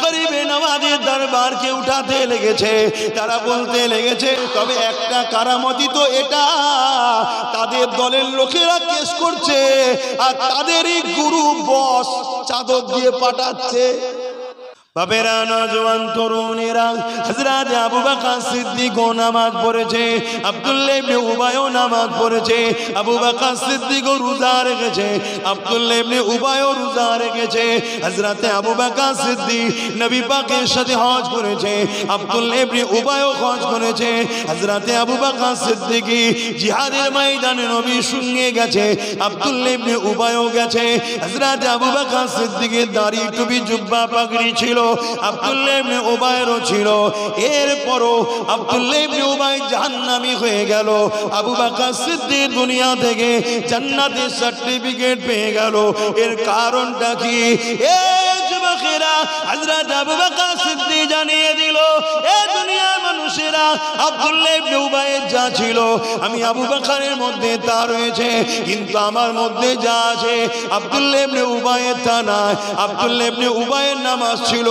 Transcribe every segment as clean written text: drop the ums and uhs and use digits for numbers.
গরিবে নওয়াজের দরবারকে উঠাতে লেগেছে। তারা বলতে লেগেছে, তবে একটা কারামতি তো এটা, তাদের দলের লোকেরা কেস করছে আর তাদেরই গুরু বস চাদর দিয়ে পাঠাচ্ছে। বাবেরা, নওজওয়ান তরুণেরা, হযরত আবু বকর সিদ্দিক নামাজ পড়েছে, আব্দুল্লাহ ইবনে উবাইও নামাজ পড়েছে। আবু বকর সিদ্দিক রোজা রেখেছে, আব্দুল্লাহ ইবনে উবাইও রোজা রেখেছে। হযরত আবু বকর সিদ্দিক নবী পাকের সাথে হজ করেছে, আব্দুল্লাহ ইবনে উবাইও হজ করেছে। হযরত আবু বকর সিদ্দিক জিহাদের ময়দানে নবীর সঙ্গে গেছে, আব্দুল্লাহ ইবনে উবাইও গেছে। হযরত আবু বকর সিদ্দিকের দাড়ি টুপি জুব্বা পাগড়ি ছিল, আব্দুল্লাহ ইবনে উবাইরও ছিল। এরপরও আব্দুল্লাহ ইবনে উবাই জাহান্নামী হয়ে গেল, আবু বকর সিদ্দিক দুনিয়া থেকে জান্নাতের সার্টিফিকেট পেয়ে গেল। এর কারণটা কি? এই যুবকেরা, হযরত আবু বকর সিদ্দিক জানিয়ে দিল, এ দুনিয়ার মানুষেরা, আব্দুল্লাহ ইবনে উবাইয়ের যা ছিল আমি আবু বকরের মধ্যে তা রয়েছে, কিন্তু আমার মধ্যে যা আছে আব্দুল্লাহ ইবনে উবাইয়ের তা নাই। আব্দুল্লাহ ইবনে উবাইয়ের নামাজ ছিল,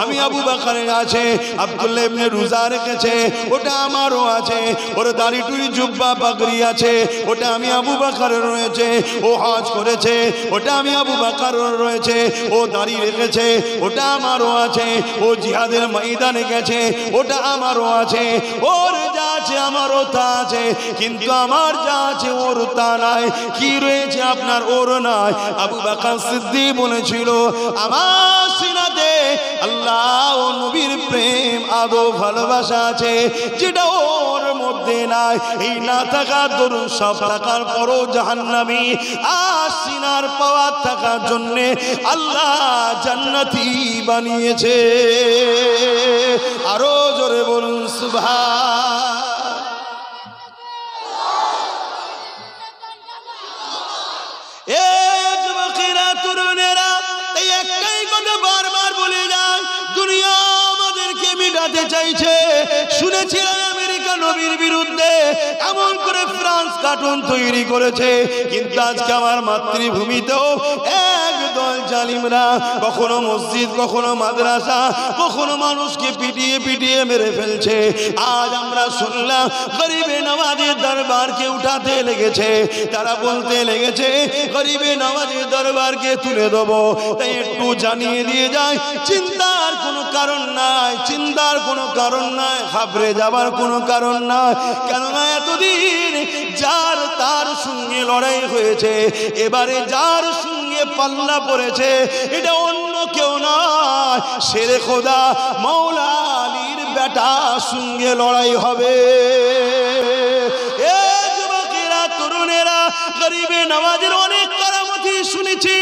আমি আবু বকরের আছে। আব্দুল্লাহ ইবনে রোজা রেখেছে, ওটা আমারও আছে। ওর দাড়ি টুড়ি জুব্বা পাগড়ি আছে, ওটা আমি আবু বকরের রয়েছে। ও হজ করেছে, ওটা আমি আবু বকরের রয়েছে। ও দাড়ি রেখেছে, ওটা আমারও আছে। ও জিহাদের ময়দানে গেছে, ওটা আমারও আছে। ওর যা আছে আমারও তা আছে, কিন্তু আমার যা আছে ওর তা নাই। কি রয়েছে আপনার, ওর নাই। আবু বকর সিদ্দিক বলেছিল, আমার সিনাতে আল্লাহ ও নবীর প্রেম আদো ভালোবাসা আছে, যেটা ওর মধ্যে নাই। এই না থাকার দরুন সব থাকার পরও জাহান্নামী, আর সিনার পাওয়ার থাকার জন্যে আল্লাহ জান্নাতি বানিয়েছে। আরো জোরে বলুন সুবহান। এ যুবকেরা, তরুণেরা, এই একটাই কথা বারবার বলে যান, দুনিয়া আমাদেরকে মিটাতে চাইছে। শুনেছিলাম আমেরিকা নবীর বিরুদ্ধে এমন করে ফ্রান্স কার্টুন তৈরি করেছে, কিন্তু আজকে আমার মাতৃভূমিতেও একদল জালিমরা কখনো মসজিদ, কখনো মাদ্রাসা, কখনো মানুষকে পিটিয়ে পিটিয়ে মেরে ফেলছে। আজ আমরা শুনলাম গরিবে নওয়াজের দরবারকে উঠাতে লেগেছে। তারা বলতে লেগেছে, গরিবে নওয়াজের দরবারকে তুলে দেবো। তাই একটু জানিয়ে দিয়ে যায়, চিন্তার কোনো কারণ নাই, চিন্তার কোনো কারণ নাই, ঘাবড়ে যাবার কোনো কারণ নাই। কেননা এতদিন যার তার সঙ্গে লড়াই হয়েছে, এবারে যার সঙ্গে পাল্লা পড়েছে এটা অন্য কেউ নয়, শেরে খোদা মাওলা আলীর বেটা সঙ্গে লড়াই হবে। এ যুবকেরা, তরুণেরা, গরিবে নওয়াজের অনেক কারামতি শুনেছি,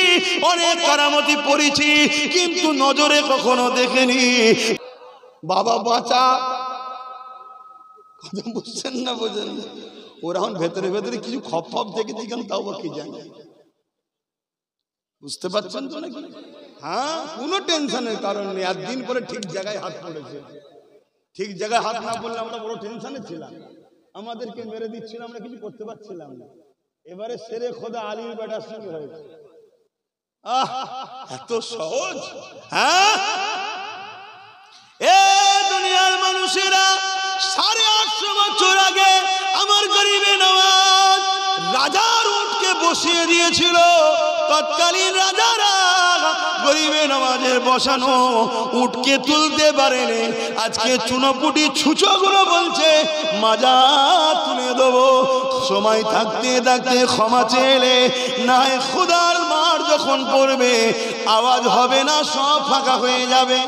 অনেক কারামতি পড়েছি, কিন্তু নজরে কখনো দেখেনি। বাবা বাঁচা, কথা বুঝছেন না, বোঝেন না? ওরা ভেতরে ভেতরে কিছু খপ খপ দেখেছি, কেন তাও কি জানে, বুঝতে পারছেন তো নাকি? হ্যাঁ, কোনো টেনশনের কারণ নেই। আর দিন পরে ঠিক জায়গায় হাত পড়েছে। ঠিক জায়গায় হাত না পড়লে আমরা বড় টেনশনে ছিলাম, আমাদেরকে মেরে দিচ্ছিল, আমরা কিছু করতে পারছিলাম না। এবারে শেরে খোদা আলীর বেটার সঙ্গে হয়েছে। আহ, এত সহজ? হ্যাঁ, এ দুনিয়ার মানুষেরা, 850 বছর আগে আমার গরিবে নওয়াজ রাজার উটকে বসিয়ে দিয়েছিল। তৎকালীন রাজারা গরিবে নওয়াজের বসানো উটকে তুলতে পারেনি। আজকে চুনোপুটি ছুঁচোগুলো বলছে মাজা তুলে দেবো। সময় থাকতে থাকতে ক্ষমা চেলে নাই, খোদার মার যখন পড়বে আওয়াজ হবে না, সব ফাঁকা হয়ে যাবে।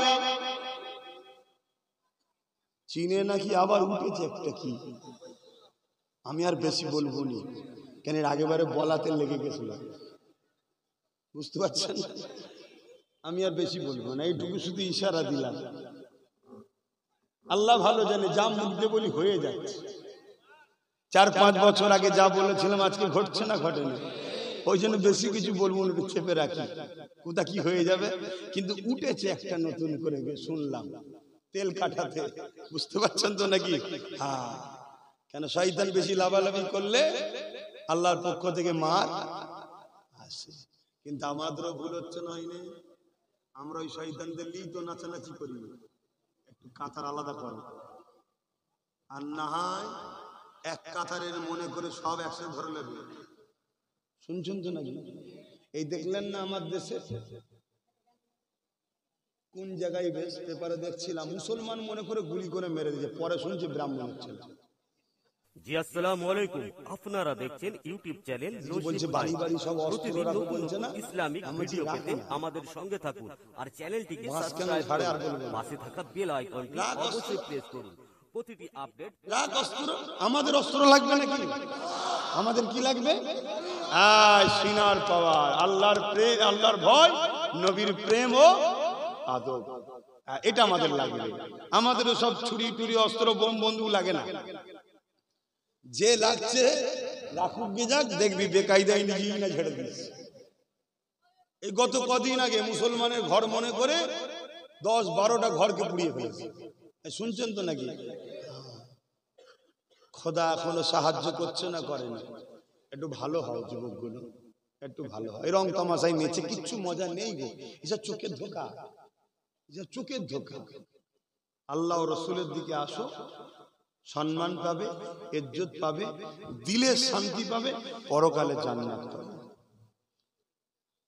চীনে নাকি আবার উঠেছে একটা কি, আমি আর বেশি বলবো নি, কেন এর আগেবারে বলাতে লেগে গেছিল, বুঝতে পারছেন? আমি আর বেশি বলবো না, এইটুকু শুধু ইশারা দিলাম। আল্লাহ ভালো জানে, যা মুখ দিয়ে বলি হয়ে যাচ্ছে। 4-5 বছর আগে যা বলেছিলাম আজকে ঘটছে না, ঘটে না। ওই জন্য বেশি কিছু বলবো না, চেপে রাখি, কোথা কি হয়ে যাবে। কিন্তু উঠেছে একটা নতুন করে, শুনলাম তেল কাটাতে, বুঝতে পারছেন তো নাকি? হ্যাঁ, কেন শয়তান বেশি লাভালাভি করলে আল্লাহর পক্ষ থেকে মার আসে। কিন্তু আমাদেরও ভুল হচ্ছে না, হয়নি? আমরা ওই শয়তানদের নিয়েই তো নাচানাচি করি, একটু কাতার আলাদা করো, আর না হয় এক কাতারের মনে করে সব একসাথে ধরে নেবে। শুনছেন তো নাকি? এই দেখলেন না আমার দেশে কোন জায়গায় বেশ পেপারে দেখছিলাম, মুসলমান মনে করে গুলি করে মেরে দিয়েছে, পরে শুনছি ব্রাহ্মণের ছেলে। জি আসসালামু আলাইকুম, আপনারা দেখছেন ইউটিউব চ্যানেল বলছে বাড়ি বাড়ি সব অস্ত্র রাখো বলছে না, ইসলামিক ভিডিও পেতে আমাদের সঙ্গে থাকুন আর চ্যানেলটিকে সাবস্ক্রাইব করুন, পাশে থাকা বেল আইকনটি অবশ্যই প্রেস করুন। প্রতিটি আপডেট রাখ অস্ত্র, আমাদের অস্ত্র লাগবে নাকি? আমাদের কি লাগবে? সিনার পাওয়ার, আল্লাহর প্রেম, আল্লাহর ভয়, নবীর প্রেম ও আদব, এটা আমাদের লাগবে। আমাদের সব ছুরি টুরি অস্ত্র বোম বন্দুক লাগে না। যে লাগছে রাখুক গে যাক, দেখবি বেকায়দায় নিজেই না ছেড়ে দিচ্ছে। এই গত কদিন আগে মুসলমানের ঘর মনে করে 10-12টা ঘরকে পুড়িয়ে ফেলেছে, শুনছেন তো নাকি? খোদা এখনো সাহায্য করছে না, করেনি। একটু ভালো হয় যুবকগুলো, একটু ভালো হয়। রং তামাশায় মেচে কিচ্ছু মজা নেই গো, এসব চোখের ধোকা, এসব চোখের ধোকা। আল্লাহ ও রসুলের দিকে আসো, সম্মান পাবে, ইজ্জত পাবে, দিলের শান্তি পাবে, পরকালে জান্নাত পাবে।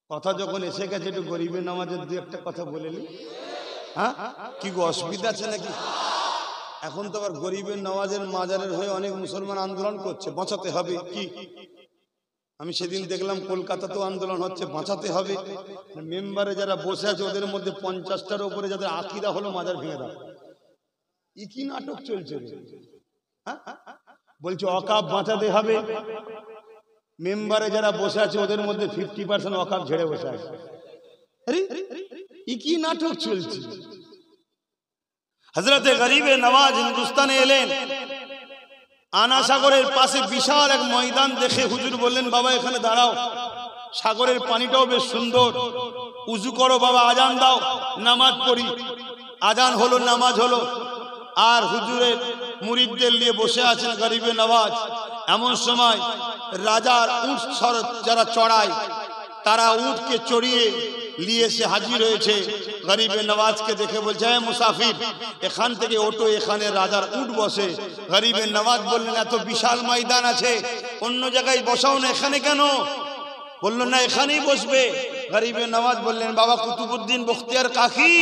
কথা যখন এসে গেছে একটু গরিবের নামাজের দু একটা কথা বলে নি। হ্যাঁ, কি গো অসুবিধা আছে নাকি? এখন তো আবার গরিবের নওয়াজের মাজারের হয়ে অনেক মুসলমান আন্দোলন করছে, বাঁচাতে হবে। কি আমি সেদিন দেখলাম কলকাতাতেও আন্দোলন হচ্ছে, বাঁচাতে হবে। মেম্বারে যারা বসে আছে ওদের মধ্যে 50টার উপরে যাদের আকীদা হলো মাজার ভেঙে দাও। কি নাটক চলছে? বলছে অকাপ বাঁচাতে হবে, মেম্বারে যারা বসে আছে ওদের মধ্যে 50% অকাপ ঝেড়ে বসে আছে। আরে কি নাটক চলছে? হযরতে গরিবে নওয়াজ হিন্দুস্তানে এলেন, আনা সাগরের পাশে বিশাল এক ময়দান দেখে হুজুর বললেন, বাবা এখানে দাঁড়াও, সাগরের পানিটাও বেশ সুন্দর, উজু করো বাবা, আজান দাও, নামাজ পড়ি। আজান হলো, নামাজ হলো, আর হুজুরের মুরিদদের নিয়ে বসে আছেন গরিবে নওয়াজ। এমন সময় রাজার উট যারা চড়ায় তারা উটকে চড়িয়ে নিয়ে এসে হাজির হয়েছে। গরিবে নওয়াজকে দেখে বলছে, হে মুসাফির, এখান থেকে ওটো, এখানে রাজার উট বসে। গরিবে নওয়াজ বললেন, এত বিশাল ময়দান আছে, অন্য জায়গায় বসাও না, এখানে কেন? বলল না, এখানেই বসবে। গরিবে নওয়াজ বললেন, বাবা কুতুবউদ্দিন বখতিয়ার কাকি,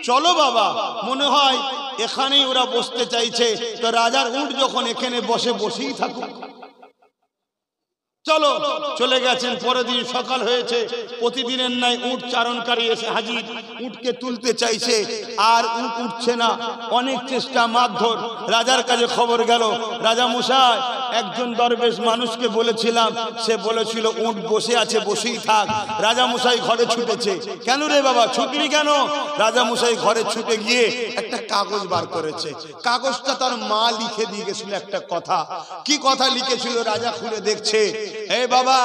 চলো বাবা, মনে হয় এখানেই ওরা বসতে চাইছে, তো রাজার উট যখন এখানে বসেই থাকুক, চলো। চলে গেছেন। পরের দিন সকাল হয়েছে, প্রতিদিনের ন্যায় উট চারণকারী এসে হাজির, উটকে তুলতে চাইছে আর উট উঠছে না, অনেক চেষ্টা মারধর। রাজার কাছে খবর গেল, রাজা মশাই, একজন দরবেশ মানুষকে বলেছিলাম, সে বলেছিল উট বসে আছে, বসেই থাক। রাজা মশাই ঘরে ছুটেছে। কেন রে বাবা, ছুটলি কেন? রাজা মশাই ঘরে ছুটে গিয়ে একটা কাগজ বার করেছে। কাগজটা তার মা লিখে দিয়ে গেছিল একটা কথা। কি কথা লিখেছিল? রাজা খুলে দেখছে, এই বাবা,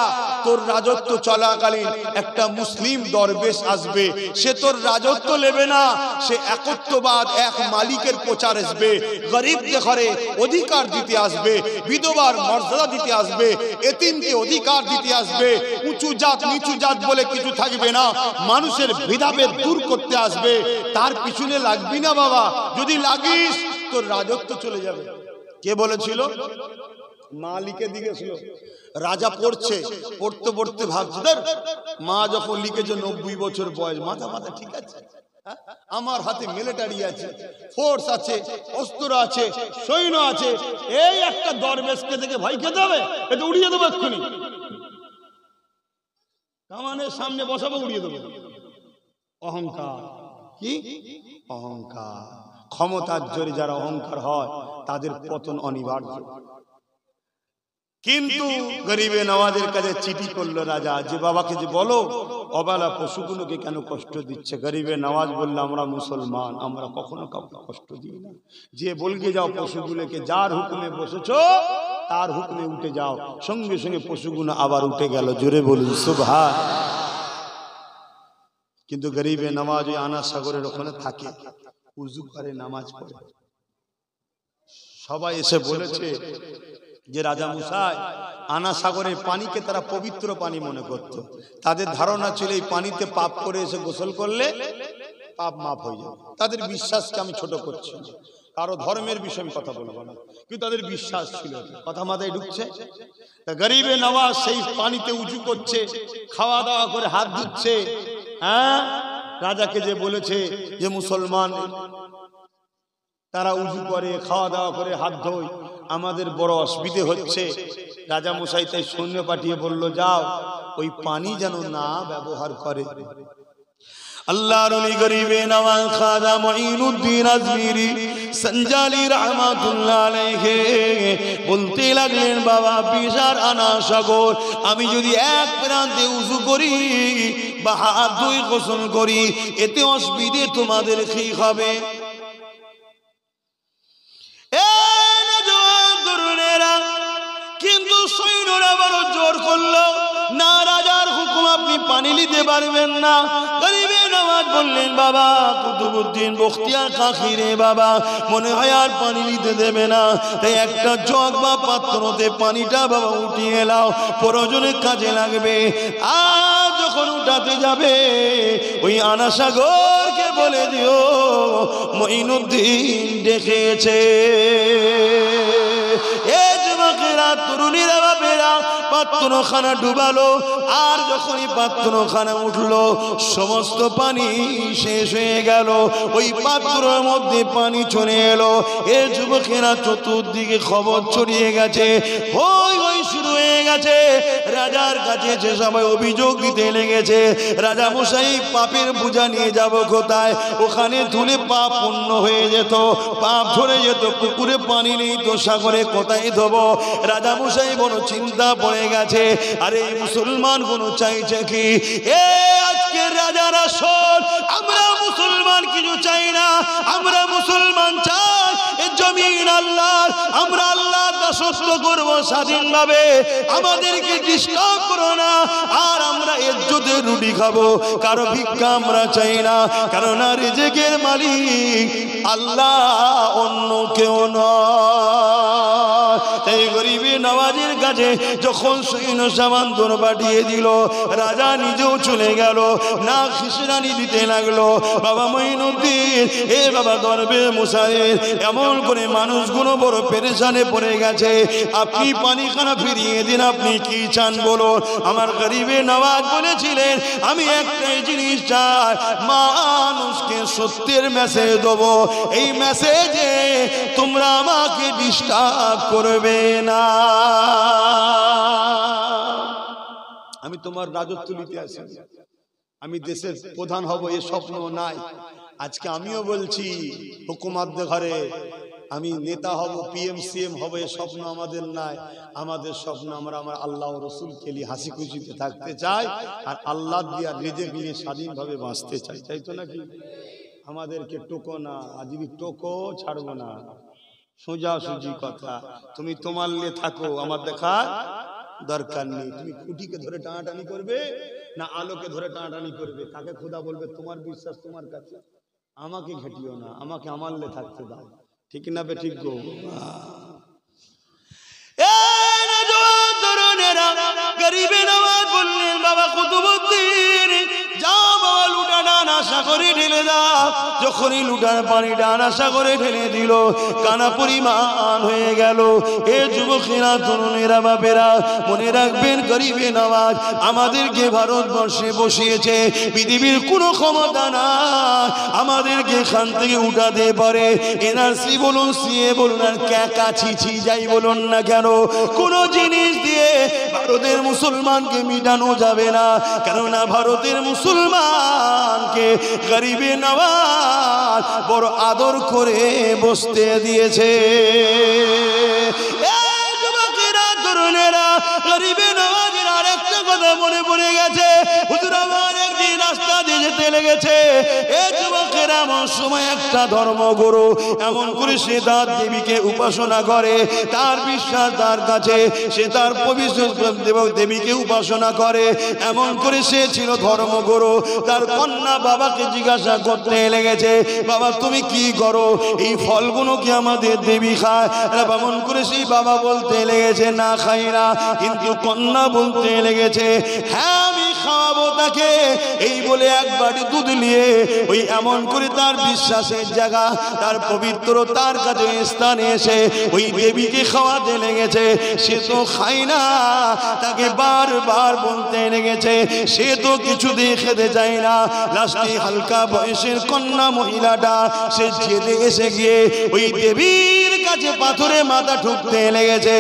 তোর রাজত্ব চলাকালীন একটা মুসলিম দরবেশ আসবে, সে তোর রাজত্ব নেবে না, সে একত্ববাদ, এক মালিকের প্রচার আসবে, গরিবকে ঘরে অধিকার দিতে আসবে, বিধবার মর্যাদা দিতে আসবে, এতিমকে অধিকার দিতে আসবে, উঁচু জাত নিচু জাত বলে কিছু থাকবে না, মানুষের ভেদাভেদ দূর করতে আসবে। তার পিছনে লাগবি না বাবা, যদি লাগিস তোর রাজত্ব চলে যাবে। কে বলেছিল? মা লিখে দিয়েছিল। রাজা পড়ছে, পড়তে পড়তে ভাবছে, ধর, মা যখন লিখেছে 90 বছর বয়স, মাথা মাথা ঠিক আছে, আমার হাতে মিলিটারি আছে, ফোর্স আছে, অস্ত্র আছে, সৈন্য আছে, এই একটা দরবেশকে দেখে ভয় খেতে হবে, এটা উড়িয়ে দেবো এক্ষুনি, কামানের সামনে বসাবো, উড়িয়ে দেবো। অহংকার। কি অহংকার? ক্ষমতার জোরে যারা অহংকার হয় তাদের পতন অনিবার্য। কিন্তু গরিবে নওয়াজের কাছে চিঠি করলো রাজা, যে বাবাকে যে বলো অবালা পশুগুলোকে কেন কষ্ট দিচ্ছে। গরিবে নওয়াজ বললো, আমরা মুসলমান, আমরা কখনো কাউকে কষ্ট দিই না। যে বলকে যাও পশুগুলোকে, যার হুকুমে বসেছো তার হুকুমে উঠে যাও। সঙ্গে সঙ্গে পশুগুলো আবার উঠে গেল। জোরে বলুন সুবহান। কিন্তু গরিবে নওয়াজ ওই আনা সাগরের ওখানে থাকে, উজু করে নামাজ পড়ে। সবাই এসে বলেছে, যে রাজা মুসাই আনা সাগরের পানিকে তারা পবিত্র পানি মনে করত। তাদের ধারণা ছিল এই পানিতে পাপ করে এসে গোসল করলে পাপ মাফ হয়ে যাবে। তাদের বিশ্বাসকে আমি ছোট করছি না, কারো ধর্মের বিষয়ে আমি কথা বলবো না, কিন্তু তাদের বিশ্বাস ছিল। কথা মাথায় ঢুকছে? গরিবে নওয়াজ সেই পানিতে উঁচু করছে, খাওয়া দাওয়া করে হাত ধুচ্ছে। হ্যাঁ, রাজাকে যে বলেছে যে মুসলমান তারা উজু করে, খাওয়া দাওয়া করে, হাত ধোয়, আমাদের বড় অসুবিধে হচ্ছে। রাজা মশাই তাই সৈন্য পাঠিয়ে বলল, যাও ওই পানি যেন না ব্যবহার করে। আল্লাহর ওলি গরিবে নওয়াজ খাজা মুঈনুদ্দিন আজমিরি সঞ্জালি রাহমাতুল্লাহ আলাইহি বলতে লাগলেন, বাবা বিশার আনা সাগর, আমি যদি এক প্রান্তে উযু করি বা হাত ধুই গোসল করি, এতে অসুবিধে তোমাদের কি হবে? কিন্তু সৈন্যরা বড় জোর করলো, না রাজার হুকুম আপনি পানি নিতে পারবেন না। গরিবে নওয়াজ বললেন, বাবা কুতুবউদ্দিন বখতিয়ার কাকি রে বাবা, মনে হয় আর পানি নিতে দেবে না, তাই একটা জগ বা পাত্রতে পানিটা বাবা উঠিয়ে নাও, প্রয়োজনে কাজে লাগবে। আর যখন উঠাতে যাবে ওই আনা সাগরকে বলে দিও মুঈনুদ্দিন ডেকেছে। তরুণীরা বাপেরা পাত্রখানা ডুবালো, আর যখনই পাত্রখানা উঠলো সমস্ত পানি শেষ হয়ে গেল, ওই পাত্রের মধ্যে পানি চলে এলো। এ যুবকেরা চতুর্দিকে খবর ছড়িয়ে গেছে, হই হই শুরু হয়ে গেছে। রাজার কাছে যে সবাই অভিযোগ দিতে লেগেছে, রাজা মশাই পাপের বোঝা নিয়ে যাব কোথায়? ওখানে তুলে পাপ পূর্ণ হয়ে যেত, পাপ ঝরে যেত, পুকুরে পানি নেই তো সাগরে কোথায় দেবো? রাজা মশাই বড় চিন্তা পড়ে গেছে। আরে মুসলমান কোন চাইছে কি? এ আজকের রাজার আসল, আমরা মুসলমান কিছু চাই না, আমরা মুসলমান চাই এই জমিন আল্লাহর, আমরা আল্লাহর দাসত্ব করব স্বাধীনভাবে, আমাদেরকে ডিস্টার্ব করো না, আর আমরা ইজ্জতের রুটি খাবো, কারো ভিক্ষা আমরা চাই না, কারণ রিজিকের মালিক আল্লাহ, অন্য কেউ নয়। তাই গরিবে নওয়াজের কাছে যখন সৈন্য সামান দর পাঠিয়ে দিল, রাজা নিজেও চলে গেল, না খিসরানি দিতে লাগলো, বাবা মুঈনুদ্দিন, এ বাবা দরবে মুসাইর, এমন করে মানুষগুলো বড় পেরেশানে পড়ে গেছে, আপনি পানিখানা ফিরিয়ে দিন, আপনি কি চান বলুন? আমার গরিবে নওয়াজ বলেছিলেন, আমি একটাই জিনিস চাই, মানুষকে সত্যের মেসেজ দেবো, এই মেসেজে তোমরা আমাকে ডিস্টার্ব করবে না, আমি তোমার রাজত্ব নিতে আসি, আমি দেশের প্রধান হব এ স্বপ্ন নাই। আজকে আমিও বলছি হুকুমাত ঘরে আমি নেতা হব, পিএম সিএম হব, এ স্বপ্ন আমাদের নাই। আমাদের স্বপ্ন আমরা আমার আল্লাহ ও রসুলকে নিয়ে হাসি খুশিতে থাকতে চাই, আর আল্লাহ দিয়ে রিজিক নিয়ে স্বাধীনভাবে বাঁচতে চাই, তাই তো নাকি? আমাদেরকে টোকো না, আর যদি টোকো ছাড়বো না, সোজাসুজি কথা। তুমি তোমার নিয়ে থাকো, আমার দেখা দরকার নেই। তুমি খুঁটিকে ধরে টানাটানি করবে না আলোকে ধরে টানাটানি করবে? কাকে খোদা বলবে? তোমার বিশ্বাস তোমার কাছে, আমাকে ঘেটিও না, আমাকে আমার নিয়ে থাকতে দাও, ঠিক না বে? ঠিক গো। গরিবে নওয়াজ বললেন, বাবা কুতুবউদ্দিন, যাও বাবা লুটা ডানা সাগরে ঢেলে দাও। যখনই লুটার পানি ডানা সাগরে ঢেলে দিল, কানা পরিমাণ হয়ে গেল। এ যুবকেরা, তরুণেরা, বাপেরা, মনে রাখবেন গরিবে নওয়াজ আমাদেরকে ভারতবর্ষে বসিয়েছে, পৃথিবীর কোনো ক্ষমতা না আমাদেরকে এখান থেকে উঠাতে পারে। এনআরসি বলুন, সিএ বলুন, আর ক্যাকা ছিছি যাই বলুন না কেন, কোনো জিনিস দিয়ে ভারতের মুসলমানকে মিটানো যাবে না, কেননা ভারতের মুসলমানকে গরিবে নওয়াজ বড় আদর করে বসতে দিয়েছে। তরুণেরা, গরিবে নওয়াজের আর একটা কথা মনে পড়ে গেছে। হুজুর আমার একদিন রাস্তা দিয়ে যেতে লেগেছে, এ যুবকেরা এমন সময় একটা ধর্মগুরু এমন করে সে তার দেবীকে উপাসনা করে, তার বিশ্বাস তার কাছে, সে তার পবিত্র দেবীকে উপাসনা করে। এমন করে সে ছিল ধর্মগুরু। তার কন্যা বাবাকে জিজ্ঞাসা করতে লেগেছে, বাবা তুমি কি করো, এই ফলগুলো কি আমাদের দেবী খায়? এমন করে সেই বাবা বলতে লেগেছে, না খাই না। কিন্তু কন্যা বলতে লেগেছে, হ্যাঁ আমি খাওয়াবো তাকে। এই বলে এক বাটি দুধ নিয়ে ওই এমন করে তার বিশ্বাসের জায়গা, তার পবিত্রতার কাছে স্থানে এসে ওই দেবীকে খাওয়াতে লেগেছে। সে তো খায় না, তাকে বারবার বলতে লেগেছে, সে তো কিছু দিয়ে খেতে চায় না। লাস্টে হালকা বয়সের কন্যা মহিলাটা সে জেদে এসে গিয়ে ওই দেবীর কাছে পাথরে মাথা ঠুকতে লেগেছে।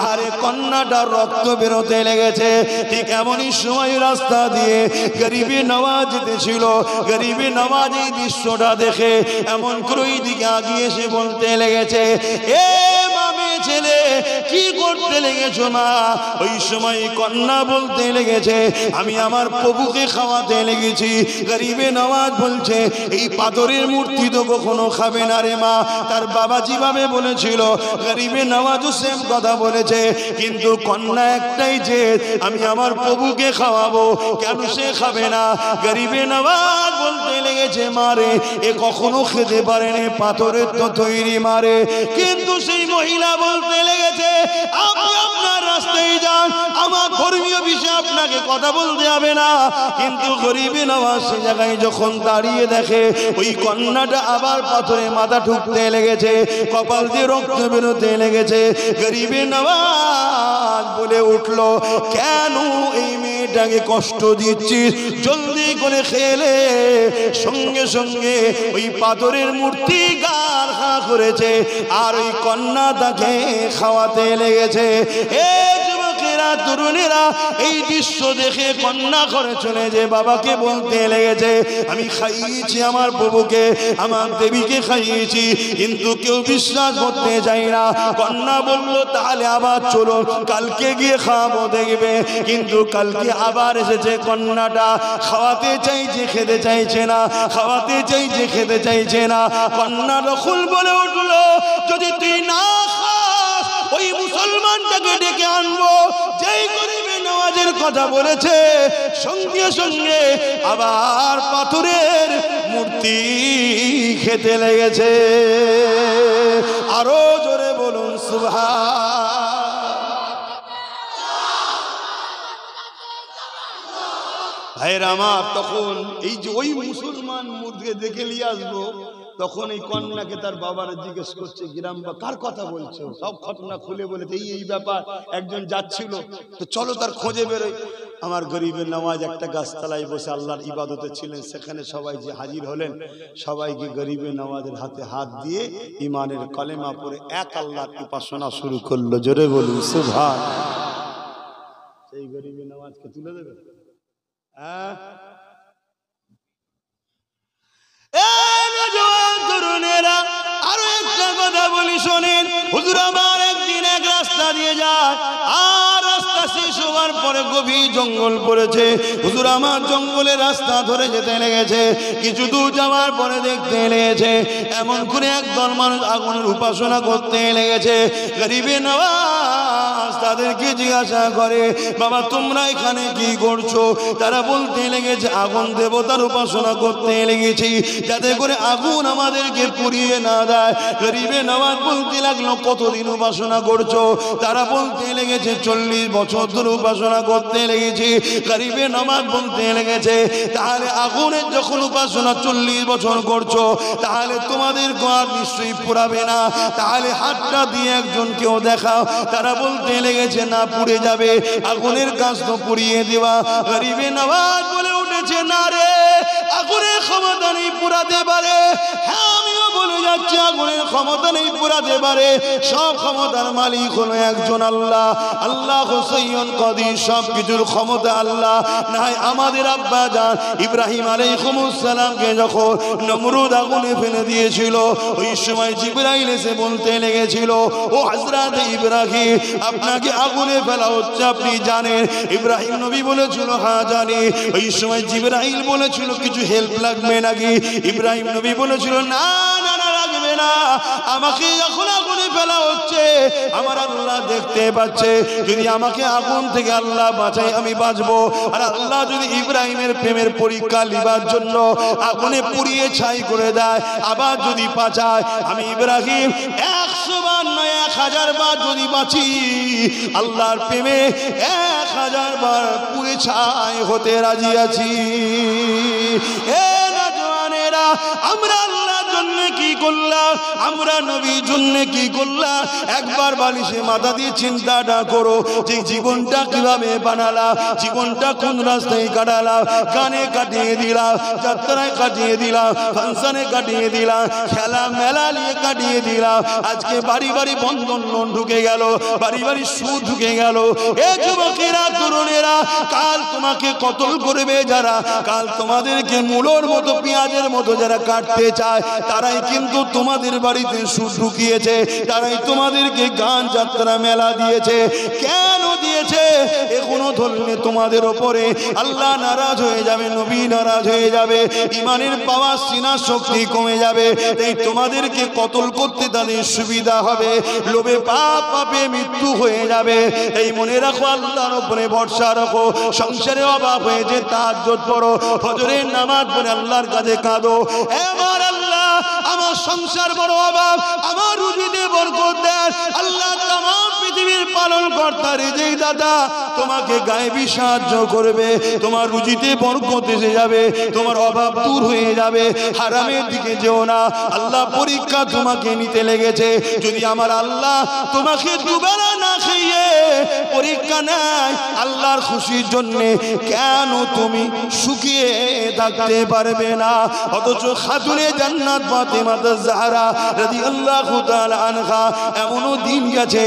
আরে কন্যাটা রক্ত বেরোতে লেগেছে। ঠিক এমনই সময় রাস্তা দিয়ে গরিবে নওয়াজ যেতেছিল। গরিবে নওয়াজ এই দৃশ্যটা দেখে এমন করে ওই দিকে আগিয়ে এসে বলতে লেগেছে, এ মামি ছেলে কি করতে লেগেছো মা? ওই সময় কন্যা বলতে লেগেছে, আমি আমার প্রভুকে খাওয়াতে লেগেছি। গরিবে নওয়াজ বলছে, এই পাথরের মূর্তি তো কখনো খাবে না রে মা। তার বাবা যেভাবে বলেছিল গরিবে নওয়াজও সেম কথা বলেছে, কিন্তু কন্যা একটাই যে আমি আমার প্রভুকে খাওয়াবো, কেন সে খাবে না? গরিবে নওয়াজ বলতে লেগেছে, মারে এ কখনো খেতে পারেনি, পাথরের তো তৈরি মারে। কিন্তু সেই মহিলা বলতে লেগেছে, আপনি আপনার রাস্তায় যান, আমার ধর্মীয় বিষয়ে আপনাকে কথা বলতে হবে না। কিন্তু গরিবে নওয়াজ সে জায়গায় যখন দাঁড়িয়ে দেখে ওই কন্যাটা আবার পাথরে মাথা ঠুকতে লেগেছে, কপাল দিয়ে রক্ত বেরোতে লেগেছে। গরিবে নওয়াজ বলে উঠলো, কেন এই মেয়েটাকে কষ্ট দিচ্ছিস? জলদি করে খেলে। সঙ্গে সঙ্গে ওই পাথরের মূর্তি গার হা করেছে আর ওই কন্যা তাকে খাওয়াতে লেগেছে। তরুণেরা এই দৃশ্য দেখে কন্যা করে চলে যে বাবাকে বলতে লেগেছে, আমি খাইয়েছি আমার প্রভুকে, আমার দেবীকে খাইয়েছি, কিন্তু কেউ বিশ্বাস করতে চায় না। কন্যা বলল, তাহলে আবার চলো, কালকে গিয়ে খাওয়াবো দেখবে। কিন্তু কালকে আবার এসেছে কন্যাটা, খাওয়াতে চাইছে খেতে চাইছে না, খাওয়াতে চাইছে খেতে চাইছে না। কন্যা রকুল বলে উঠলো, যদি তুই না খাস ওই মুসলমানটাকে ডেকে আনবো যেই গরিবে নওয়াজের কথা বলেছে। সঙ্গে সঙ্গে আবার পাথরের মূর্তি খেতে লেগেছে। আরো জোরে বলুন সুবহান। ভাইরা আমার, তখন এই যে ওই মুসলমান মুর্দে দেখে নিয়ে আসবো, তখন এই কন্যাকে তার বাবার জিজ্ঞেস করছে, গ্রাম বা কার কথা বলছো? সব ঘটনা খুলে বলেছে, এই ব্যাপার। একজন যাচ্ছিল, তো চলো তার খোঁজে বেরোই। আমার গরিবে নওয়াজ একটা গাছতলায় বসে আল্লাহর ইবাদতে ছিলেন, সেখানে সবাই যে হাজির হলেন, সবাইকে গরিবে নওয়াজের হাতে হাত দিয়ে ইমানের কলেমা পড়ে এক আল্লাহর উপাসনা শুরু করলো। জোরে বলুন সুবহান। সেই গরিবে নওয়াজকে তুলে দেবে। তরুণেরা আরো একটা কথা বলি শোনেন। হুজুর আমার একদিন এক রাস্তা দিয়ে যায়, আর রাস্তা শেষ হওয়ার পরে গভীর জঙ্গল পড়েছে। হুজুর আমার জঙ্গলে রাস্তা ধরে যেতে লেগেছে। কিছু দূর যাওয়ার পরে দেখতে লেগেছে এমন করে একদল মানুষ আগুনের উপাসনা করতে লেগেছে। গরিবে নওয়াজ তাদেরকে জিজ্ঞাসা করে, বাবা তোমরা এখানে কি করছো? তারা বলতে লেগেছে, আগুন দেবতার উপাসনা করতে লেগেছি, যাতে করে আগুন আমাদেরকে পুড়িয়ে না দেয়। গরিবে নওয়াজ বলতে লাগলো, কতদিন উপাসনা করছো? তারা বলতে লেগেছে, 40 বছর ধরে উপাসনা করতে লেগেছি। গরিবে নওয়াজ বলতে লেগেছে, তাহলে আগুনের যখন উপাসনা 40 বছর করছো, তাহলে তোমাদের আর নিশ্চয়ই পুড়াবে না, তাহলে হাতটা দিয়ে একজনকেও দেখাও। তারা বলতে লেগেছে, না পুড়ে যাবে, আগুনের কাজ তো পুড়িয়ে দেওয়া। গরিবে নওয়াজ বলে উঠেছে, না রে, আগুনের ক্ষমতা নেই পুড়াতে পারে। হ্যাঁ আমিও বলে যাচ্ছি আগুনের ক্ষমতা নেই পুরাতে পারে, সব ক্ষমতার মালিক হলো একজন আল্লাহ। আল্লাহ হুসাইয়ুন কাদির, সব কিছুর ক্ষমতা আল্লাহ। নাই আমাদের আব্বা জান ইব্রাহিম আলাইহিস সালামকে যখন নমরুদ আগুনে ফেলে দিয়েছিল, ওই সময় জিবরাইল এসে বলতে লেগেছিল, ও হযরত ইব্রাহিম, আপনাকে আগুনে ফেলা হচ্ছে, আপনি জানেন? ইব্রাহিম নবী বলেছিল, হ্যাঁ জানি। ওই সময় জিবরাইল বলেছিল, কিছু হেল্প লাগবে নাকি? ইব্রাহিম নবী বলেছিল, না না না, লাগবে না। আমাকে যখন আগুনে ফেলা হচ্ছে, আমার আল্লাহ দেখতে পাচ্ছে, যদি আমাকে আগুন থেকে আল্লাহ বাঁচায় আমি বাঁচবো। আর আল্লাহ যদি ইব্রাহিমের প্রেমের পরীক্ষা লিবার জন্য আগুনে পুড়িয়ে ছাই করে দেয়, আবার যদি বাঁচায়, আমি ইব্রাহিম 100 বার নয় 1000 বার যদি বাঁচি, আল্লাহর প্রেমে 1000 বার পুড়ে ছাই হতে রাজি আছি। এ নওজওয়ানেরা, আমরা আল্লাহর জন্য কি করলাম? আমরা নবীর জন্য কি করলাম? একবার বালিশে মাথা দিয়ে চিন্তাটা করো যে জীবনটা কিভাবে বানালাম, জীবনটা কোন রাস্তায় কাটালাম। গানে কাটিয়ে দিলাম, যাত্রায় কাটিয়ে দিলাম, ফাংশনে কাটিয়ে দিলাম, খেলা মেলা নিয়ে কাটিয়ে দিলাম। আজকে বাড়ি বাড়ি বন্ধন লোন ঢুকে গেল, বাড়ি বাড়ি সুদ ঢুকে গেল। এ যুবকেরা, তরুণেরা, কাল তোমাকে কতল করবে যারা, কাল তোমাদেরকে মূলোর মতো পেঁয়াজের মতো যারা কাটতে চায়, তারাই কিন্তু তোমাদের বাড়িতে সুদ ঢুকিয়েছে, তারাই তোমাদেরকে গান যাত্রা মেলা দিয়েছে। কেন দিয়েছে? এখনো ধরলে তোমাদের ওপরে আল্লাহ নারাজ হয়ে যাবে, নবী নারাজ হয়ে যাবে, ইমানের পাওয়ার সিনার শক্তি কমে যাবে। তাই তোমাদেরকে কতল করতে তাদের সুবিধা হবে, লোভে পাপ, পাপে মৃত্যু হয়ে যাবে। এই মনে রাখো, আল্লাহর উপরে ভরসা রাখো। সংসারে অভাব হয়েছে, তাহাজ্জুদ পড়ো, ফজরের নামাজ পড়ে আল্লাহর কাছে কাঁদো, আমার আল্লাহ আমার সংসার বড় অভাব, আমার রুজিতে বরকত দেন। আল্লাহ তামাম পৃথিবীর পালন কর্তা, রিজিক দাতা, তোমাকে গায়েবী সাহায্য করবে, তোমার রুজিতে বরকত এসে যাবে, তোমার অভাব দূর হয়ে যাবে। হারামের দিকে যেও না, আল্লাহ পরীক্ষা তোমাকে নিতে লেগেছে। যদি আমার আল্লাহ তোমাকে দুবেলা না খাইয়ে পরীক্ষা নেয় আল্লাহর খুশির জন্য, কেন তুমি শুকিয়ে থাকতে পারবে না? অথচ খাতুনে জান্নাত ফাতেমা জাহরা রাদিয়াল্লাহু তাআলা আনহা, এমনও দিন গেছে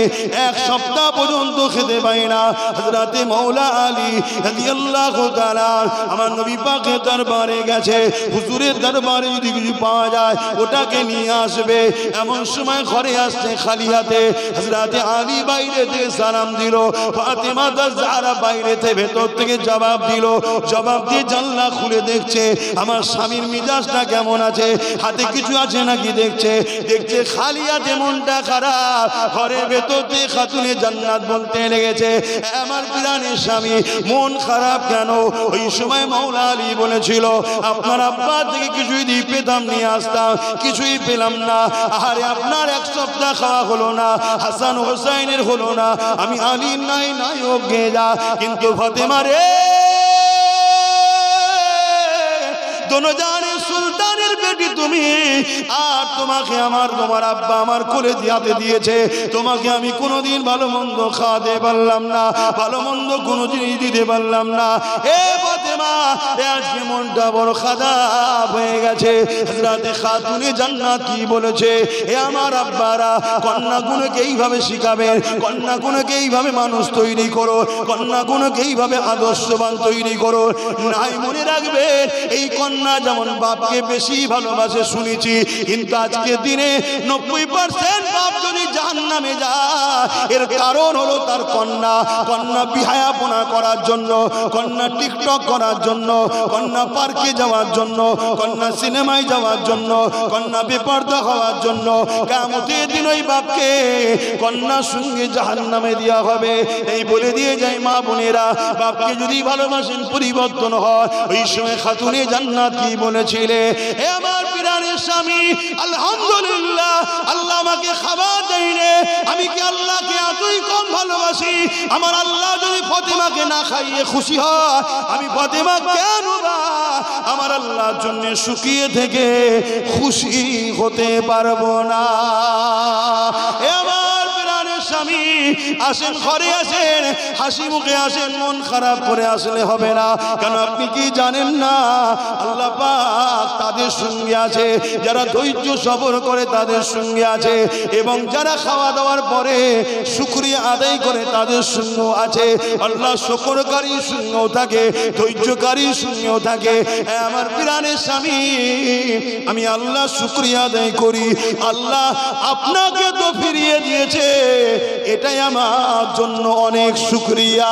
1 সপ্তাহ পর্যন্ত খেতে পায় না। হযরতে মাওলা আলী রাদিয়াল্লাহু তাআলা আমার নবী পাকের দরবারে গেছে, হুজুরের দরবারে যদি কিছু পাওয়া যায় ওটাকে নিয়ে আসবে। এমন সময় ঘরে আসছে খালি হাতে। হযরতে আলী বাইরে থেকে সালাম দিল, ফাতেমা জাহরা বাইরে থেকে ভেতর থেকে জবাব দিল। জবাব দিয়ে জানলা খুলে দেখছে আমার স্বামীর মিজাজটা কেমন আছে, হাতে কিছু আছে নাকি দেখছে। দেখছে খালি হাতে, মনটা খারাপ। ঘরের ভেতর থেকে খাতুনে জান্নাত বলতে লেগেছে, আমার প্রাণের স্বামী মন খারাপ কেন? ওই সময় মাওলা আলী বলেছিল, আপনার আব্বা থেকে কিছুই দিয়ে পেতাম নিয়ে আসতাম, কিছুই পেলাম না। আরে আপনার 1 সপ্তাহ খাওয়া হলো না, হাসান হোসাইনের হলো না, আমি আলীর নাই নাই হোক গে যা। কিন্তু ফাতেমা রে, দোনো জানের সুলতানের বেটি তুমি, আর তোমাকে তোমার আব্বা আমার কোলে হাতে দিয়েছে, তোমাকে আমি কোনোদিন ভালো মন্দ খাওয়াতে পারলাম না, ভালো মন্দ কোনো জিনিস দিতে পারলাম না। এ ফাতেমা, আজকে মনটা বড় খারাপ হয়ে গেছে। হযরতে খাতুনে জান্নাত কি বলেছে, এ আমার আব্বারা, কন্যাগুলোকে এইভাবে শিখাবেন, কন্যাগুলোকে এইভাবে মানুষ তৈরি করো, কন্যাগুলোকে এইভাবে আদর্শবান তৈরি করো। নাই মনে রাখবেন, এই কন্যা যেমন বাপকে বেশি ভালোবাসে শুনেছি, কিন্তু আজকে দিনে 90% বাপ যদি জাহান্নামে যায়, এর কারণ হলো তার কন্যা। কন্যা বিহায়াপনা করার জন্য, কন্যা টিকটক করার জন্য, কন্যা পার্কে যাওয়ার জন্য, কন্যা সিনেমায় যাওয়ার জন্য, কন্যা বেপরদা হওয়ার জন্য। কিয়ামতের দিন ওই বাপকে কন্যার সঙ্গে জাহান্নামে দেওয়া হবে। এই বলে দিয়ে যায় মা বোনেরা, বাপকে যদি ভালোবাসেন পরিবর্তন হয়। ওই সময় খাতুনে জান্নাত কি বলেছিলে, হে আমার প্রাণের স্বামী, আলহামদুলিল্লাহ আল্লাহ আমাকে খাবার দেয়নি, আমি কি আল্লাহকে এতই কম ভালোবাসি? আমার আল্লাহ যদি ফাতেমাকে না খাইয়ে খুশি হয়, আমি ফাতেমা কেন বা আমার আল্লাহর জন্য শুকিয়ে থেকে খুশি হতে পারবো না? হে আমার প্রাণের স্বামী আসেন, ঘরে আসেন, হাসি মুখে আসেন, মন খারাপ করে আসলে হবে না। কেন আপনি কি জানেন না আল্লাহ পাক তাদের সঙ্গে আছে যারা ধৈর্য সবর করে, তাদের সঙ্গে আছে, এবং যারা খাওয়া দাওয়ার পরে শুকরিয়া আদায় করে তাদের সঙ্গেও আছে। আল্লাহ শুকরকারী সঙ্গেও থাকে, ধৈর্যকারী সঙ্গেও থাকে। আমার প্রাণের স্বামী, আমি আল্লাহ শুকরিয়া আদায় করি, আল্লাহ আপনাকে তো ফিরিয়ে দিয়েছে, এটাই আমার জন্য অনেক শুকরিয়া।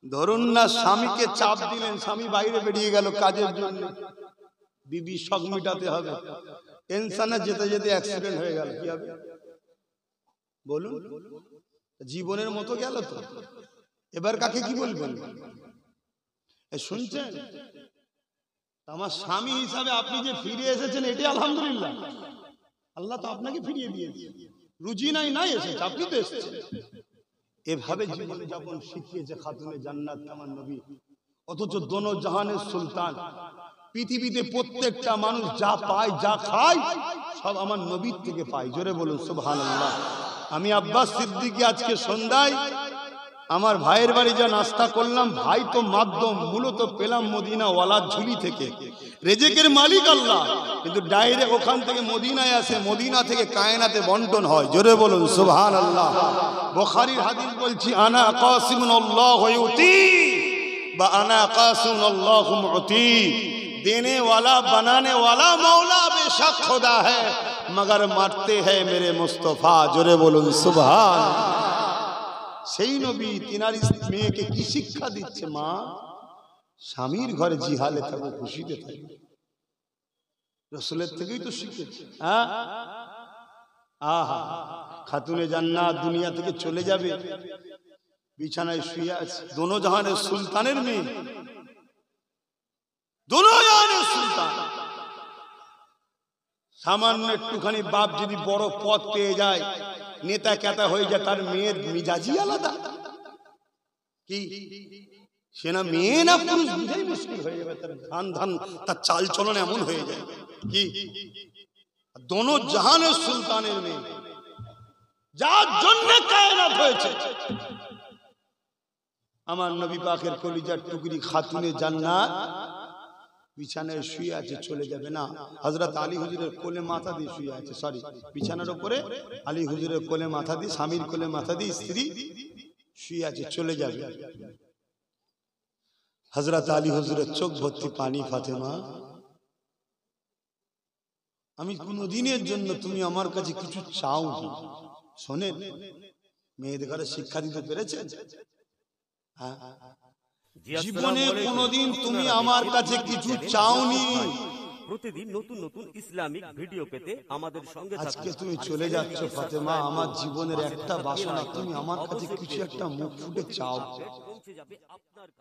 ধরুন না স্বামীকে চাপ দিলেন, স্বামী বাইরে বেরিয়ে গেল কাজের জন্য, বিবি শখ মিটাতে হবে, টেনশনে যেতে যেতে অ্যাক্সিডেন্ট হয়ে গেল, কি হবে বলুন? জীবনের মতো গেল তো। এবার কাকে কি বলবেন? শুনছেন, আমার স্বামী হিসাবে আপনি যে ফিরে এসেছেন এটাই আলহামদুলিল্লাহ। আল্লাহ তো আপনাকে ফিরিয়ে দিয়েছে, রুজি নাই নাই এসেছে, আপনি তো এসেছেন। এভাবে জীবন যাপন শিখিয়েছে খাতুনে জান্নাত আমার নবী। অথচ দোনো জাহানের সুলতান, পৃথিবীতে প্রত্যেকটা মানুষ যা পায় যা খায় সব আমার নবীর থেকে পায়। জোরে বলুন সুবহানাল্লাহ। আমি আব্বাস সিদ্দিকী আজকে সন্ধ্যায় আমার ভাইয়ের বাড়ি যা নাস্তা করলাম, ভাই তো মাধ্যম, মূলত পেলাম মদিনা ওয়ালার ঝুলি থেকে। রেজেকের মালিক আল্লাহ, কিন্তু ডাইরেক্ট ওখান থেকে মদিনায় আসে, মদিনা থেকে কায়নাতে বন্টন হয়। জোরে বলুন সুবহানাল্লাহ। বুখারীর হাদিস বলছি, আনা কাসিমুল্লাহু ইউতি বা আনা কাসিমুল্লাহু মুতি। देने वाला बनाने वाला मौला बेशक खुदा है, मगर मरते हैं मेरे मुस्तफा। जोरे बोलुन सुभान। সেই নবী তিনার মেয়েকে কি শিক্ষা দিচ্ছে? মা, স্বামীর ঘরে জিহালে থাকো, খুশিতে থাকো। রাসূলের থেকেই তো শিখেছে। হ্যাঁ, আহা, খাতুনে জান্নাত দুনিয়া থেকে চলে যাবে, বিছানায় শুয়ে আছে, দোনো জাহানের সুলতানের মেয়ে, দোনো জাহানের সুলতান। সামান্য একটুখানি বাপ যদি বড় পদ পেয়ে যায়, নেতা কেতা হয়ে যায়, তার মেয়ের মিজাজই আলাদা। কি সে না মেয়ে না পুরুষ বুঝাই মুশকিল হয়ে যাবে, তার ধান ধান তার চাল চলন এমন হয়ে যায়। কি দোনো জাহানের সুলতানের মেয়ে, যার জন্য কায়নাত হয়েছে। আমার নবী পাকের কলিজার টুকরি খাতুনে জান্নাত বিছানায় শুয়ে আছে, চলে যাবে না। হযরত আলী হুজুরের কোলে মাথা দিয়ে শুয়ে আছে, সরি, বিছানার উপরে আলী হুজুরের কোলে মাথা দিয়ে, স্বামীর কোলে মাথা দিয়ে স্ত্রী শুয়ে আছে, চলে যাবে। হযরত আলী হুজুরের চোখ ভর্তি পানি। ফাতেমা, আমি কোনদিনের জন্য তুমি আমার কাছে কিছু চাও না। শোনেন, মেয়েদের ঘরে শিক্ষা দিতে পেরেছেন? হ্যাঁ, জীবনে কোনদিন তুমি আমার কাছে কিছু চাওনি। প্রতিদিন নতুন নতুন ইসলামিক ভিডিও পেতে আমাদের সঙ্গে থাকুন। আজকে তুমি চলে যাচ্ছ ফাতেমা, আমার জীবনের একটা বাসনা, তুমি আমার কাছে কিছু একটা মুখ ফুটে চাও।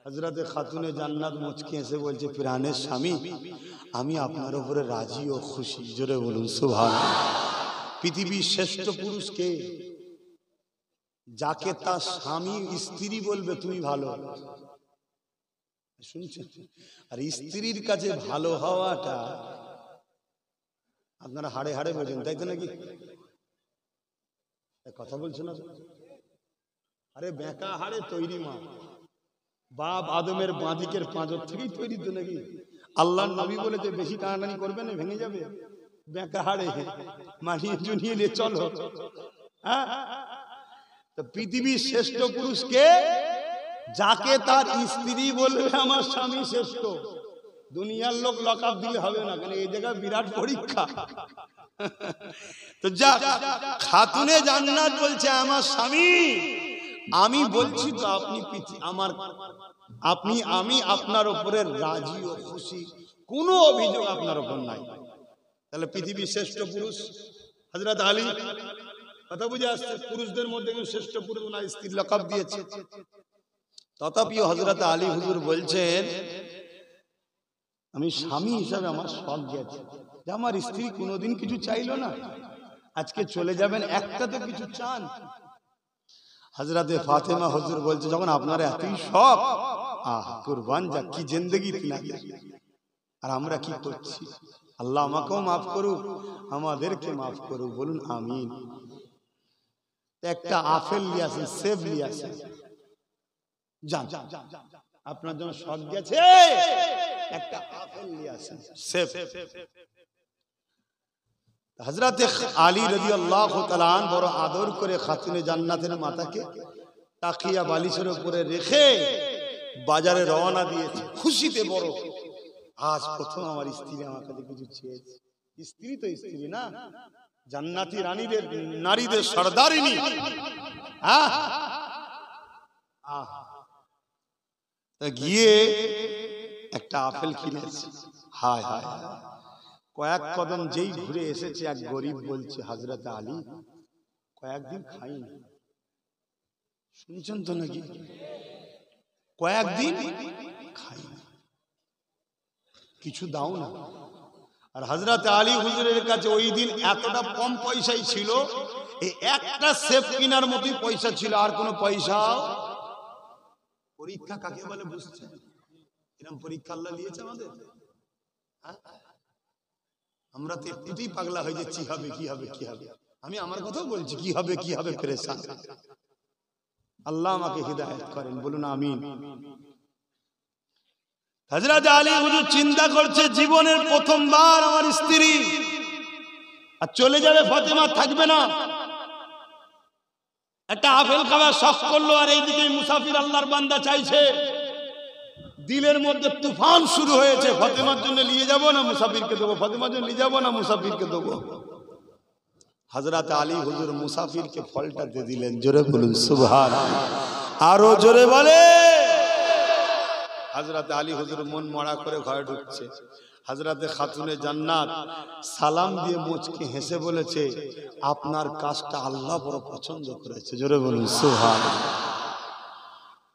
হযরতে খাতুনে জান্নাত মুচকি এসে বলছে, প্রাণের স্বামী, আমি আপনার উপরে রাজি ও খুশি। জোরে বলুন সুবহানাল্লাহ। পৃথিবীর শ্রেষ্ঠ পুরুষ কে? যাকে তার স্বামী স্ত্রী বলবে তুমি ভালো। শুনছেন? আর স্ত্রীর কাছে ভালো হওয়াটা আপনারা হাড়ে হাড়ে বোঝেন, তাই তো নাকি? কথা বলছো না? আরে বেঁকা হাড়ে তৈরি মা, বাপ আদমের বাঁদিকের পাঁজর থেকেই তৈরি তো নাকি? আল্লাহর নবী বলেছে বেশি টানাটানি করবে না, ভেঙে যাবে। বেঁকা হাড়ে মানিয়ে জুনিয়ে নিয়ে চলো। হ্যাঁ, তো পৃথিবীর শ্রেষ্ঠ পুরুষকে? যাকে তার স্ত্রী বলবে আমার স্বামী শ্রেষ্ঠ। দুনিয়ার লোক লকআপ দিলে হবে না, কারণ এই জায়গায় বিরাট পরীক্ষা। তো যা খাতুনে জান্নাত বলছে আমার স্বামী, আমি বলছি তো আপনি আমার, আমি আপনার উপরে রাজি ও খুশি, কোনো অভিযোগ আপনার উপর নাই। তাহলে পৃথিবীর শ্রেষ্ঠ পুরুষ হযরত আলী। কথা বুঝে আসছে? পুরুষদের মধ্যে শ্রেষ্ঠ পুরুষ না, স্ত্রীর লকআপ দিয়েছে। তথাপিও হযরত আলী হুজুর বলছেন, আমি স্বামী হিসাবে আমার শখ গেছে যে আমার স্ত্রী কোনোদিন কিছু চাইলো না, আজকে চলে যাবেন, একটা তো কিছু চান। হযরতে ফাতেমা হুজুর বলছে, যখন আপনার এতই শখ, আহ কুরবান যা, কি জিন্দেগি তিনাকে। আর আমরা কি করছি? আল্লাহ আমাকেও মাফ করুক, আমাদেরকে মাফ করুক, বলুন আমিন। একটা আপেল নিয়ে আসেন, সেব নিয়ে আসেন, যান আপনার জন্য শখ গেছে, একটা আপেল নিয়ে আসেন, সেব। হযরতে আলী রাদিয়াল্লাহু তাআলা বড় আদর করে খাতুনে জান্নাতের মাতাকে তাকিয়া বালিশের উপরে রেখে বাজারে রওনা দিয়েছে খুশিতে বড়। আজ প্রথম আমার স্ত্রী আমার কাছে কিছু চেয়েছে। স্ত্রী তো স্ত্রী না, জান্নাতি রানীদের, নারীদের সর্দারিনী। তা গিয়ে একটা আপেল কিনেছে। হায় হায়, কয়েক কদম যেই ঘুরে এসেছে, এক গরিব বলছে, হযরত আলী কয়েকদিন খাইনি। শুনছেন তো নাকি? কয়েকদিন খাইনি, কিছু দাও না। আর হযরত আলী হুজুরের কাছে ওই দিন এতটা কম পয়সাই ছিল, এই একটা সেব কেনার মতোই পয়সা ছিল, আর কোনো পয়সা। পরীক্ষা কাকে বলে বুঝছেন? এরকম পরীক্ষা আল্লাহ দিয়েছে আমাদের। আমরা তো একটুতেই পাগলা হয়ে যাচ্ছি, হবে কি হবে কি হবে। আমি আমার কথাও বলছি, কি হবে কি হবে, পেরেশান। আল্লাহ আমাকে হিদায়াত করেন, বলুন আমিন। হযরত আলী হুজুর চিন্তা করছে, জীবনের প্রথমবার আমার স্ত্রী, আর চলে যাবে ফাতেমা, থাকবে না। একটা আপেল খাওয়ার শখ করলো, আর এইদিকে মুসাফির আল্লাহর বান্দা চাইছে। দিলের মধ্যে তুফান শুরু হয়েছে, ফাতেমার জন্য নিয়ে যাব না মুসাফিরকে দেবো, ফাতেমার জন্য নিয়ে যাব না মুসাফিরকে দেবো। হযরত আলী হুজুর মুসাফিরকে ফলটা দিয়ে দিলেন। জোরে বলুন সুবহানাল্লাহ, আরো জোরে বলে। হযরত আলী হুজুর মন মরা করে ঘরে ঢুকছে। হযরতে খাতুনে জান্নাত সালাম দিয়ে মুচকি হেসে বলেছে, আপনার কাজটা আল্লাহ বড় পছন্দ করেছে। জোরে বলুন সুবহানাল্লাহ।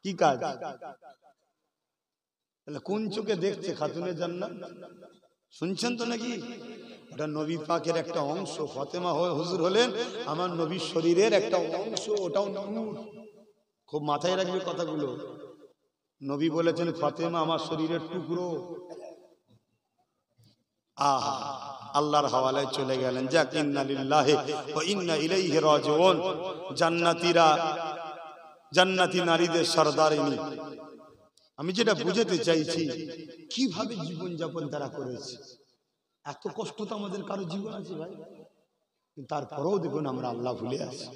কি কাজ? তাহলে কোন চোখে দেখছে খাতুনে জান্নাত? শুনছেন তো নাকি? ওটা নবী পাকের একটা অংশ। ফাতেমা হুজুর হলেন আমার নবীর শরীরের একটা অংশ, ওটাও নূর। খুব মাথায় রাখবে কথাগুলো। নবী বলেছেন ফাতেমা আমার শরীরের টুকরো। আহা, আল্লাহর হাওয়ালায় চলে গেলেন। যাক, ইন্না লিল্লাহি ওয়া ইন্না ইলাইহি রাজিউন। জান্নাতীরা, জান্নাতি নারীদের সরদারিনী। আমি যেটা বুঝাতে চাইছি, কিভাবে জীবন যাপন তারা করেছে। এত কষ্ট তো আমাদের কারো জীবন আছে ভাই, তারপরেও দেখুন আমরা আল্লাহ ভুলে আছি।